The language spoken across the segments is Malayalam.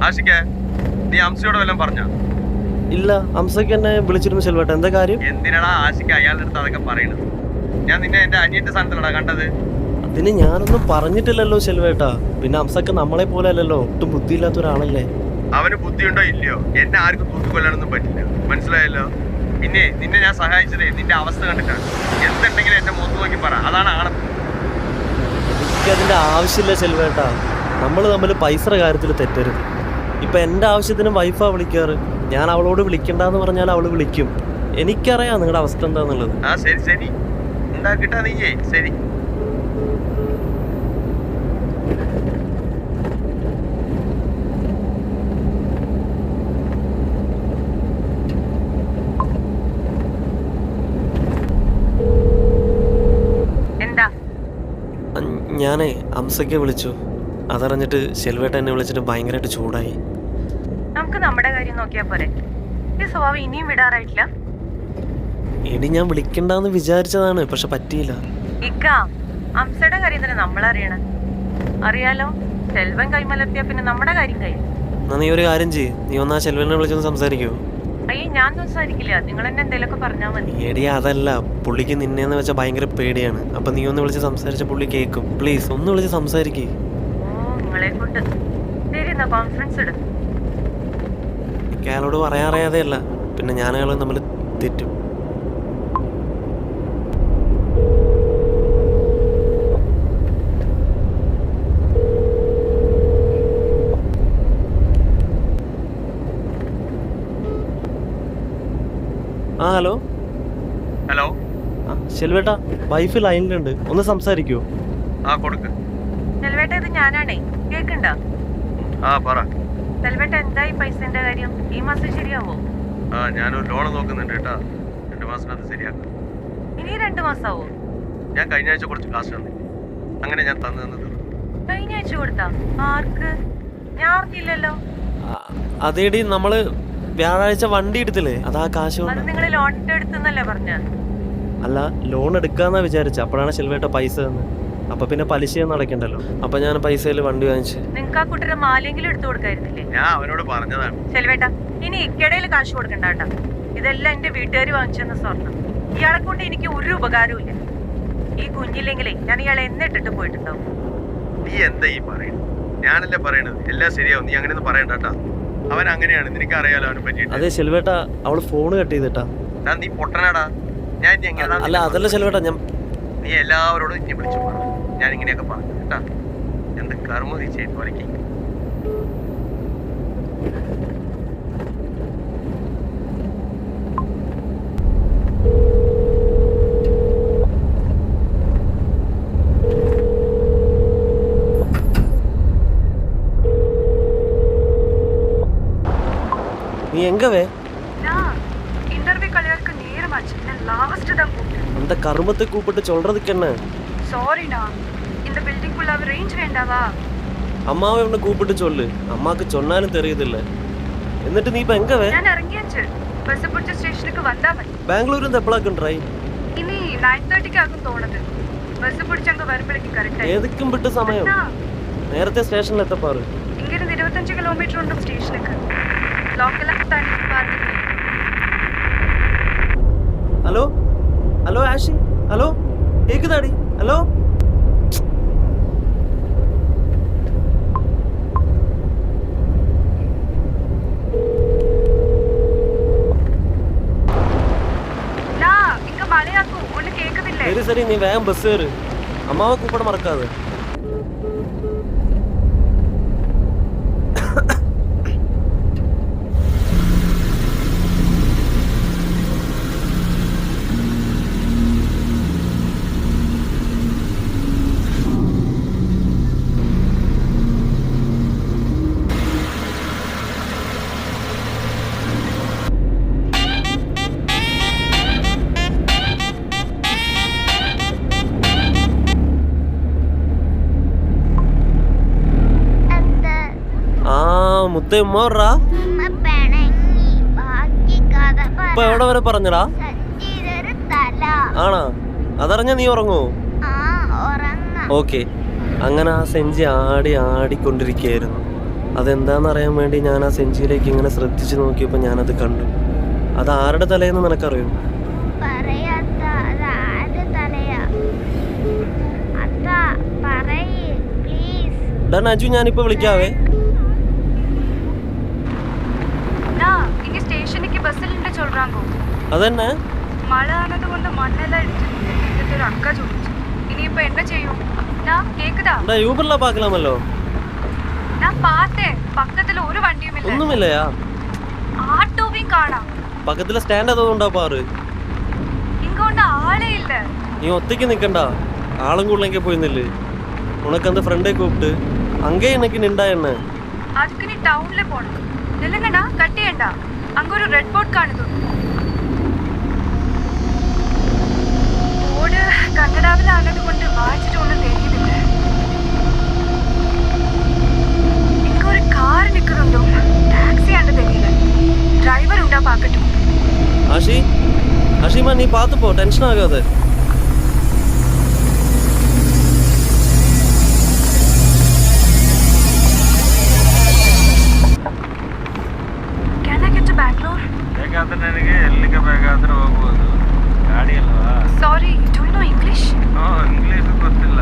ആഷിക്ക, നീ അംസയോട് വല്ലതും പറഞ്ഞോ? ഇല്ല, അംസയ്ക്ക് എന്നെ വിളിച്ചിരുന്നു സെൽവേട്ട. എന്താ കാര്യം? എന്തിനാടാ ആഷിക്ക അയാളുടെ അടുത്ത് അതൊക്കെ പറയണത്? ഞാൻ നിന്നെ എന്റെ അനിയന്റെ സ്ഥാനത്തിലടാ കണ്ടത്. അതിന് ഞാനൊന്നും പറഞ്ഞിട്ടില്ലല്ലോ സെൽവേട്ട. പിന്നെ അംസക്ക് നമ്മളെ പോലെ അല്ലല്ലോ, ഒട്ടും ബുദ്ധിയില്ലാത്ത ഒരാളല്ലേ. അവന് ബുദ്ധിയുണ്ടോ ഇല്ലയോ? എന്നെ ആർക്കും തൂക്കിക്കൊല്ലാനൊന്നും പറ്റില്ല, മനസ്സിലായല്ലോ? പിന്നെ നിന്നെ ഞാൻ സഹായിച്ചതേ നിന്റെ അവസ്ഥ കണ്ടിട്ടാണ്. എന്തുണ്ടെങ്കിലും എന്റെ മുഖത്ത് നോക്കി പറ, അതാണ് ആണത്ത്. എനിക്കതിന്റെ ആവശ്യമില്ല സെൽവേട്ട. നമ്മൾ തമ്മിൽ പൈസയുടെ കാര്യത്തിൽ തെറ്റരുത്. ഇപ്പൊ എന്റെ ആവശ്യത്തിന് വൈഫാ വിളിക്കാറ്. ഞാൻ അവളോട് വിളിക്കണ്ടെന്ന് പറഞ്ഞാൽ അവള് വിളിക്കും. എനിക്കറിയാം നിങ്ങളുടെ അവസ്ഥ എന്താന്നുള്ളത്. ആ ശരി ശരി, ഉണ്ടാക്കിട്ടാ നീയേ. ശരി, ഞാനേ അംസയ്ക്ക് വിളിച്ചു. അതറിഞ്ഞിട്ട് സെൽവേട്ട എന്നെ വിളിച്ചിട്ട് ഭയങ്കരമായിട്ട് ചൂടായി. നമുക്ക് നമ്മുടെ കാര്യം നോക്കിയാ പോരെ? ഈ സ്വഭാവം ഇനിയും വിടാറായിട്ടില്ല. എടി ഞാൻ വിളിക്കണ്ടെന്ന് വിചാരിച്ചതാണ്, പക്ഷെ പറ്റിയില്ല. ഇക്ക, അംസയുടെ കാര്യം തന്നെ നമ്മളറിയണ. അറിയാലോ, സെൽവൻ കൈമലർത്തിയാ പിന്നെ നമ്മുടെ കാര്യം കഴിയും. എന്നാ നീ ഒരു കാര്യം ചെയ്യ്, നീ ഒന്നാ സെൽവനെ വിളിച്ചൊന്ന് സംസാരിക്കുമോ? അയ്യേ, ഞാൻ സംസാരിക്കില്ല. നിങ്ങൾ എന്നെ എന്തെങ്കിലുമൊക്കെ പറഞ്ഞാൽ മതി. എടി അതല്ല, പുള്ളിക്ക് നിന്നെന്ന് വെച്ചാൽ ഭയങ്കര പേടിയാണ്. അപ്പൊ നീ ഒന്ന് വിളിച്ച് സംസാരിച്ച പുള്ളി കേൾക്കും. പ്ലീസ് ഒന്ന് വിളിച്ച് സംസാരിക്കേ. ഓ, നിങ്ങളെ കൊണ്ട് ശരി, എന്നാ കോൺഫറൻസ് ഇടും. എനിക്ക് അയാളോട് പറയാറിയാതെ അല്ല, പിന്നെ ഞാൻ അയാൾ നമ്മൾ തെറ്റും. ആ ഹലോ ഹലോ. സെൽവേട്ട, വൈഫ് ലൈനിലുണ്ട്, ഒന്ന് സംസാരിക്കുമോ? ആ കൊടുക്ക്. സെൽവേട്ട, ഇത് ഞാനാണേ, കേൾക്കണ്ട? ആ പറ. സെൽവേട്ട, എന്തായി പൈസന്റെ കാര്യം? ഈ മാസം ശരിയാവോ? ആ ഞാനൊരു ലോൺ നോക്കുന്നുണ്ട് കേട്ടാ. 2 മാസത്തിനകത്ത് ശരിയാക്കാം. ഇനി 2 മാസാവോ? ഞാൻ കഴിഞ്ഞ ആഴ്ച കുറച്ച് കാശ് തന്നില്ല, അങ്ങനെ ഞാൻ തന്നത്. കഴിഞ്ഞ ആഴ്ച കൊടുത്താ? ആർക്ക്? ഞാൻ അറിഞ്ഞില്ലല്ലോ. അതേടി, നമ്മള് വ്യാഴാഴ്ച വണ്ടി എടുത്തില്ലേ, അതാ കാശ്. അത് നിങ്ങൾ ലോണിന്റെ അടുത്തെന്നല്ലേ പറഞ്ഞ? അല്ല, ലോൺ എടുക്കാന്നാ വിചാരിച്ച. അപ്പോഴാണ് സെൽവേട്ട പൈസ തന്നത്. അപ്പൊ പിന്നെ പലിശയൊന്നും അടയ്ക്കണ്ടല്ലോ. അപ്പൊ ഞാൻ പൈസയിൽ വണ്ടി വാങ്ങിച്ചു. നിങ്ങൾക്ക് ആ കുട്ടിയുടെ മാലെങ്കിലും എടുത്തു കൊടുക്കായിരുന്നില്ലേ? ഞാൻ അവനോട് പറഞ്ഞതാണ്. സെൽവേട്ട, ഇനി ഇക്കടയിൽ കാശ് കൊടുക്കണ്ട കേട്ടാ. ഇതെല്ലാം എന്റെ വീട്ടുകാർ വാങ്ങിച്ചെന്ന സ്വർണം. ഇയാളെ കൊണ്ട് എനിക്ക് ഒരു ഉപകാരവും ഇല്ല. ഈ കുഞ്ഞില്ലെങ്കിലേ ഞാൻ ഇയാളെ എന്നിട്ടിട്ട് പോയിട്ടുണ്ടാവും. നീ എന്താ ഈ പറയുന്നത്? ഞാനല്ലേ പറയണത് എല്ലാം ശരിയാവും, നീ അങ്ങനെയൊന്നും പറയണ്ട കേട്ടാ. അവൻ അങ്ങനെയാണ്, നിനക്ക് അറിയാലോ അവനെ പറ്റിയിട്ട്. അതെ സെൽവേട്ട, അവള് ഫോൺ കട്ട് ചെയ്തിട്ടാ. നീ പൊട്ടനാടാ. ഞാൻ അല്ല അതല്ല സെൽവേട്ട, ഞാൻ നീ എല്ലാവരോടും ഇനി വിളിച്ചു പറ ഞാൻ ഇങ്ങനെയൊക്കെ പറഞ്ഞു കേട്ടാ. എന്ത് കർമ്മ നീ ചെയ്തു വരയ്ക്ക്. நீ எங்கவே? நான் இன்டர்வியூ கல்யாணத்துக்கு நேரமாச்சு. நான் லாஸ்ட் தான் கூப்பிட்டேன். அந்த கருமத்தை கூப்பிட்டு சொல்றதுக்கு என்ன? சாரிடா, இந்த பில்டிங் குள்ள ரேஞ்ச் வேண்டாவா? அம்மாவை ஒன்று கூப்பிட்டு சொல்லு. அம்மாக்கு சொன்னாலும் தெரியுதில்ல. എന്നിട്ട് നീ ഇപ്പൊ എങ്കവേ? ഞാൻ ഇറങ്ങിയാச்சு. ബസ് പിടിച്ച സ്റ്റേഷനിലേക്ക് വന്നാ മതി. ബാംഗ്ലൂരിൽ നിന്ന് എപ്പോഴാക്കും ട്രെയിൻ? ഇനി 9:30 ആകും തോന്നുന്നത്. ബസ് പിടിച്ചങ്ങ് വരുമ്പോഴേക്ക് കറക്റ്റ് ആയി. ഏതൊക്കെ വിട്ട് സമയം? നേരത്തെ സ്റ്റേഷനിൽ എത്തപ്പാറ്. ഇങ്ങനെ 25 കിലോമീറ്റർ ഉണ്ട് സ്റ്റേഷനിലേക്ക്. ലോക്കലാണ് തന്നെ parking. Hello hello Ashi, hello കേക്കുതാടി? ഹലോ ശരി ശരി, നീ വേഗം ബസ് കയറ്. അമ്മാവെ കൂപ്പട മറക്കാതെ. മുത്തേ ഉമ്മറാ ഇപ്പൊ എവിടെ വരെ പറഞ്ഞടാ? ആണോ? അതറിഞ്ഞ നീ ഉറങ്ങോ? ഓക്കെ. അങ്ങനെ ആ സെഞ്ചി ആടിക്കൊണ്ടിരിക്കുകയായിരുന്നു. അതെന്താണെന്ന് അറിയാൻ വേണ്ടി ഞാൻ ആ സെഞ്ചിയിലേക്ക് ഇങ്ങനെ ശ്രദ്ധിച്ചു നോക്കിയപ്പോൾ ഞാനത് കണ്ടു. അത് ആരുടെ തലയെന്ന് നിനക്കറിയോ? പറയാത്ത അതാരുടെ തലയാ? അതാ പറയ് പ്ലീസ്. ഡാ നജു, ഞാനിപ്പോൾ വിളിക്കാവേ. இங்க ஸ்டேஷனுக்கு பஸ்ல நின்று சொல்றாங்க. അതെന്നെ மழை ஆனது കൊണ്ട് மண்ணெல்லாம் இடிச்சிருக்கு. എന്നിട്ട് ഒരു അക്ക ചോദിച്ചു ഇനിയിപ്പോ என்ன ചെയ്യും? കേക്കുതാ? ഡാ യൂബറിലാ പാക്കലാമല്ലോ. ഞാൻ പാത്തേ പക്കത്തില് ഒരു വണ്ടിയുമില്ല. ഒന്നുമില്ലയാ? ആട്ടോവും കാണാം. പക്കത്തിലെ സ്റ്റാൻഡ് അതുകൊണ്ടാ പാറ്. ഇങ്ങോട്ട് ആളേ ഇല്ല. നീ ഒറ്റയ്ക്ക് നിൽക്കണ്ട, ആളും കൂടുതലെങ്കിൽ പോയി നില്ല്. ഉനക്ക് அந்த ഫ്രണ്ടേ கூப்பிட்டு அங்கே எனக்கு நின்றா என்ன? அதுக்கு நீ டவுன்ல போணும். நில்லுங்கடா, கட்டியேண்டா. அங்க ஒரு ரெட் போர்ட் കാണുന്നു. ബോർഡ് കന്നഡാവിലാണത് കൊണ്ട് വായിച്ചിട്ടൊന്നും തെരിയുന്നില്ല. ഇങ്ങ ഒരു കാർ നിൽക്കുന്നുണ്ടോ? ടാക്സി ആണ് തെരിയില്ല. ഡ്രൈവർ ഉണ്ടാ പാക്കട്ടു. ആഷിമ നീ പാത്തു പോ, ടെൻഷൻ ആകാതെ. Can I get to Bangalore? ಬೇಕಾದ್ರೆ ನನಗೆ ಎಲ್ಲಿಗೆ ಬೇಕಾದ್ರೆ ಹೋಗ್ಬೋದು. ಗಾಡಿ ಅಲ್ವಾ? Sorry, do you know English? English ಗೊತ್ತಿಲ್ಲ.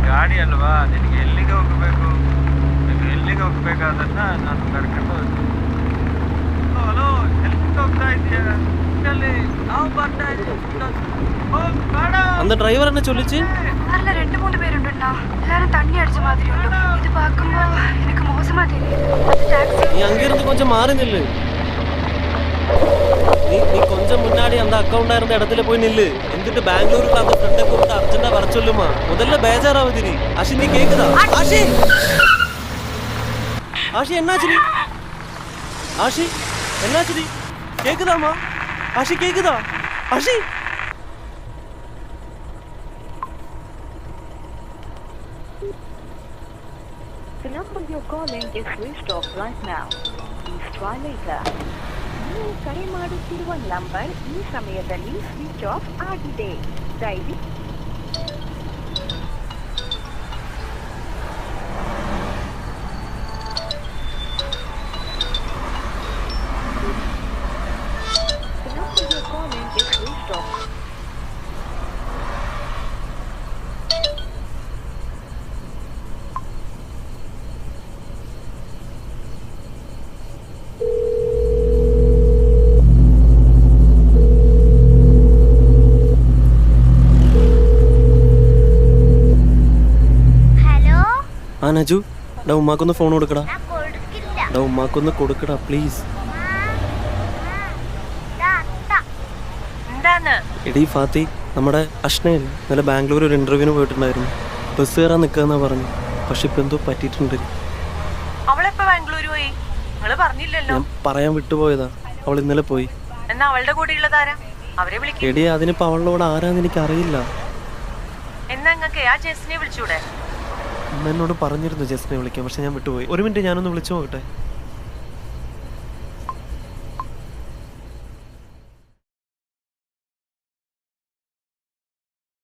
ಗಾಡಿ ಅಲ್ವಾ, ನಿನಗೆ ಎಲ್ಲಿಗೆ ಹೋಗಬೇಕು, ನೀವು ಎಲ್ಲಿಗೆ ಹೋಗ್ಬೇಕಾದನ್ನ ನಾನು ಕರ್ಕೊಂಡು ಹೋಗ್ತೀನಿ. ಹಲೋ, ಎಲ್ಲಿಗೆ ಹೋಗ್ತಾ ಇದೀಯಾ? ಇಲ್ಲಿ ನಾವು ಬರ್ತಾ ಇದ್ದೀವಿ. அந்த டிரைவர் என்ன சொல்லிச்சு? கார்ல 2-3 பேருண்டுண்ணா. எல்லாரும் தண்ணி அடிச்ச மாதிரி உண்டு. இது பார்க்கும்போ எனக்கு மோசமா தெரியுது. அது டாக்ஸி. நீ அங்கிருந்து கொஞ்சம் மாறி நில்லு. நீ கொஞ்சம் முன்னாடி அந்த அக்கௌண்டா இருந்த இடத்துல போய் நில்லு. എന്നിട്ട് ബാംഗ്ലൂരിൽ அந்த ഫ്രണ്ടை கூப்பிட்டு அர்ஜென்ட்டா வர சொல்லுமா. முதல்ல பேஜாராவதிரி. ஆஷி நீ கேக்குதா? ஆஷி என்னாச்சு? ஆஷி என்னாச்சு? கேக்குதாமா? ஆஷி கேக்குதா? Aashi The number you're calling is switched off right now. Please try later. ನೀವು ಕರೆ ಮಾಡುತ್ತಿರುವ ನಂಬರ್ ಈ ಸಮಯದಲ್ಲಿ ಸ್ವಿಚ್ ಆಫ್ ಆಗಿದೆ. ದಯವಿಟ್ಟು The number you're calling is switched off. ആ നജു, ഡാ ഉമ്മാക്കൊന്ന് ഫോൺ കൊടുക്കടാ. ഞാൻ കൊടുക്കില്ല. ഡാ ഉമ്മാക്കൊന്ന് കൊടുക്കടാ പ്ലീസ്. എന്താന്ന്? എടീ ഫാത്തി, നമ്മുടെ അഷ്നയല്ലേ ഇന്നലെ ബാംഗ്ലൂർ ഒരു ഇന്റർവ്യൂവിന് പോയിട്ടുണ്ടായിരുന്നു. ബസ് കയറാൻ നിൽക്കാന്നാ പറഞ്ഞു. പക്ഷെ ഇപ്പം എന്തോ പറ്റിയിട്ടുണ്ട്. അവളെപ്പോ ബാംഗ്ലൂർ പോയി? നിങ്ങള് പറഞ്ഞില്ലല്ലോ. ഞാൻ പറയാൻ വിട്ടുപോയതാ. അവൾ ഇന്നലെ പോയി. എന്നാ അവളുടെ കൂടെ ഉള്ളതാരാ? അവരെ വിളിക്കും. എടീ അതിനിപ്പോൾ അവളോട് ആരാന്ന് എനിക്ക് അറിയില്ല. എന്നാ നിങ്ങൾക്ക് ആ ജെസ്സിനെ വിളിച്ചൂടെ? അമ്മ എന്നോട് പറഞ്ഞിരുന്നു ജസ്റ്റിനെ വിളിക്കാൻ, പക്ഷെ ഞാൻ വിട്ടുപോയി. ഒരു മിനിറ്റ്, ഞാനൊന്ന് വിളിച്ചു നോക്കട്ടെ.